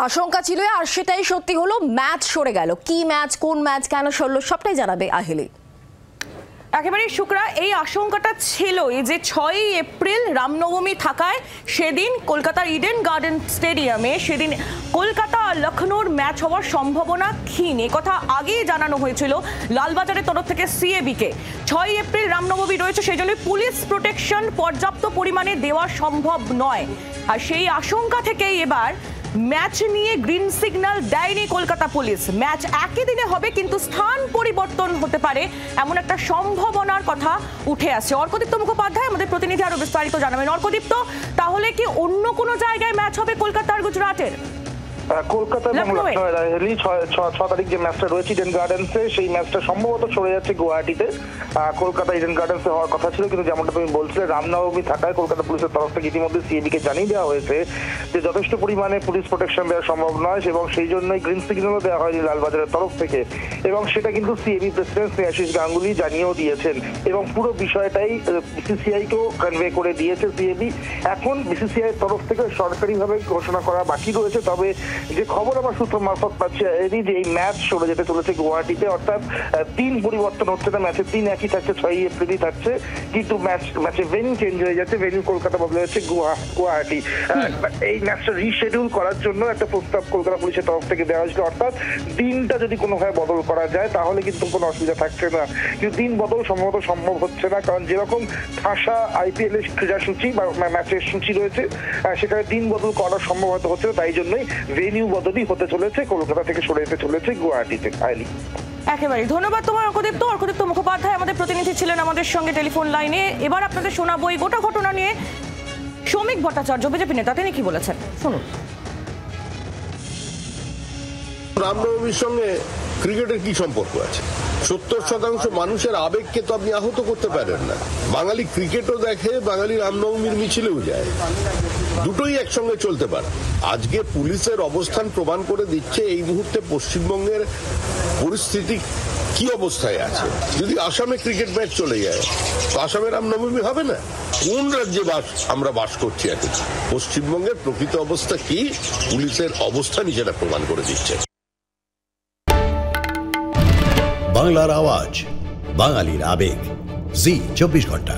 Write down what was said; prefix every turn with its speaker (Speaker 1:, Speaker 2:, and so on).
Speaker 1: আশঙ্কা ছিল আর সেটাই সত্যি হলো, ম্যাচ সরে গেল। কি ম্যাচ, কোন ম্যাচ, কেন সরলো, সবটাই জানাবে আহেলি।
Speaker 2: একেবারে শুক্রা, এই আশঙ্কাটা ছিল যে 6ই এপ্রিল রামনবমী থাকায় সেদিন কলকাতার ইডেন গার্ডেন স্টেডিয়ামে সেদিন কলকাতা আর লখনৌর ম্যাচ হওয়ার সম্ভাবনা ক্ষীণ। এ কথা আগেই জানানো হয়েছিল লালবাজারের তরফ থেকে সিএবিকে। 6ই এপ্রিল রামনবমী রয়েছে, সেই জন্য পুলিশ প্রোটেকশন পর্যাপ্ত পরিমাণে দেওয়া সম্ভব নয়। আর সেই আশঙ্কা থেকেই এবার ম্যাচ নিয়ে গ্রিন সিগন্যাল দেয়নি কলকাতা পুলিশ। ম্যাচ একই দিনে হবে কিন্তু স্থান পরিবর্তন হতে পারে, এমন একটা সম্ভাবনার কথা উঠে আসছে। অর্কদীপ্ত মুখোপাধ্যায় আমাদের প্রতিনিধি আরো বিস্তারিত জানাবেন। অর্কদীপ্ত, তাহলে কি অন্য কোনো জায়গায় ম্যাচ হবে কলকাতা আর গুজরাটের?
Speaker 3: কলকাতা এবং লখনৌ 6 তারিখ যে ম্যাচটা রয়েছে ইডেন গার্ডেন্সে, সেই ম্যাচটা সম্ভবত সরে যাচ্ছে গুয়াহাটিতে। কলকাতা ইডেন গার্ডেন্সে হওয়ার কথা ছিল, কিন্তু যেমনটা তুমি বলছিলে রামনবমী থাকায় কলকাতা পুলিশের তরফ থেকে ইতিমধ্যে সিএবিকে জানিয়ে দেওয়া হয়েছে যে যথেষ্ট পরিমাণে পুলিশ প্রোটেকশন দেওয়া সম্ভব নয়, এবং সেই জন্যই গ্রিন সিগন্যালও দেওয়া হয়নি লালবাজারের তরফ থেকে। এবং সেটা কিন্তু সিএবি প্রেসিডেন্ট আশিস গাঙ্গুলি জানিয়েও দিয়েছেন, এবং পুরো বিষয়টাই বিসিসিআই কেও কনভে করে দিয়েছে সিএবি। এখন বিসিসিআই তরফ থেকে সরকারিভাবে ঘোষণা করা বাকি রয়েছে। তবে যে খবর আমার সূত্র মারফত পাচ্ছি যে এই ম্যাচ সরে যেতে চলেছে গুয়াহাটিতে, অর্থাৎ দিন পরিবর্তন হচ্ছে না, ম্যাচের দিন একই থাকছে, 6ই এপ্রিলই থাকছে, কিন্তু ম্যাচের ভেন্যু চেঞ্জ হয়ে যাচ্ছে। ভেন্যু কলকাতা বদলে যাচ্ছে গুয়াহাটি। এই ম্যাচটা রিশেডিউল করার জন্য একটা প্রস্তাব কলকাতা পুলিশের তরফ থেকে দেওয়া হয়েছিল, অর্থাৎ দিনটা যদি কোনোভাবে বদল করা যায় তাহলে কিন্তু কোনো অসুবিধা থাকছে না। কিন্তু দিন বদল সম্ভবত সম্ভব হচ্ছে না, কারণ যেরকম ঠাসা আইপিএল এর ক্রীড়াসূচি বা ম্যাচের সূচি রয়েছে সেখানে দিন বদল করা সম্ভব হয়তো হচ্ছে না। তাই জন্যই ভেন্যু বদলই হতে চলেছে, কলকাতা থেকে সরে যেতে চলেছে গুয়াহাটিতে। আইলি,
Speaker 2: একেবারে ধন্যবাদ তোমার অর্কদীপ্ত। অর্কদীপ্ত মুখোপাধ্যায় আমাদের প্রতিনিধি ছিলেন আমাদের সঙ্গে টেলিফোন লাইনে। এবার আপনাদের শোনাবো এই গোটা ঘটনা নিয়ে শ্রমিক ভট্টাচার্য, বিজেপি নেতা, তিনি কি বলেছেন শুনুন।
Speaker 4: রামনবমীর সঙ্গে ক্রিকেটের কি সম্পর্ক আছে? 70% মানুষের আবেগকে তো আপনি আহত করতে পারেন না। বাঙালি ক্রিকেটও দেখে, বাঙালি রামনবমীর মিছিলেও যায়, দুটোই একসঙ্গে চলতে পারে। আজকে পুলিশের অবস্থান প্রমাণ করে দিচ্ছে এই মুহূর্তে পশ্চিমবঙ্গের পরিস্থিতি কি অবস্থায় আছে। যদি আসামে ক্রিকেট ম্যাচ চলে যায় তো আসামে রামনবমী হবে না? কোন রাজ্যে আমরা বাস করছি? এখন পশ্চিমবঙ্গের প্রকৃত অবস্থা কি, পুলিশের অবস্থানই সেটা প্রমাণ করে দিচ্ছে।
Speaker 5: বাংলার আওয়াজ, বাঙালির আবেগ, জি 24 ঘন্টা।